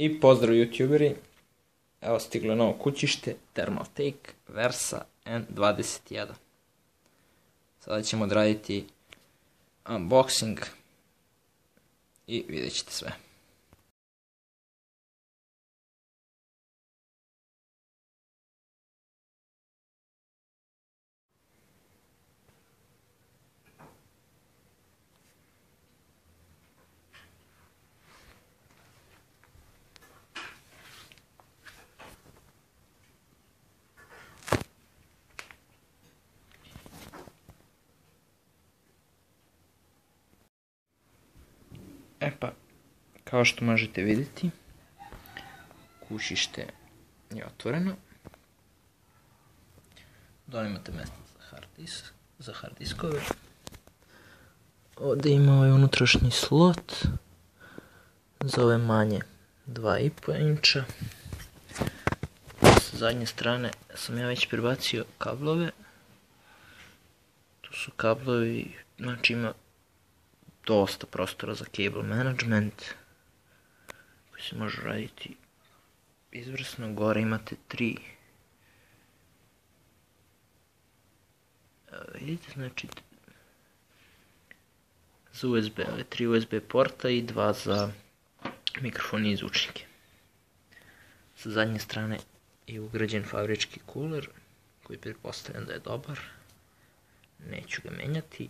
I pozdrav youtuberi, evo stiglo je novo kućište, Thermaltake Versa N21. Sada ćemo odraditi unboxing i vidjet ćete sve. E pa, kao što možete vidjeti, kućište je otvoreno. Dole imate mjesto za hard diskove. Ovdje ima ovaj unutrašnji slot za ove manje 2,5 inča. Sa zadnje strane sam ja već prebacio kablove. Tu su kablovi, znači ima dosta prostora za cable management koji se može raditi izvrsno. Gore imate 3, vidite, znači za USB, 3 USB porta i 2 za mikrofon i zvučnike. Sa zadnje strane je ugrađen fabrički cooler koji pretpostavljam da je dobar, neću ga menjati.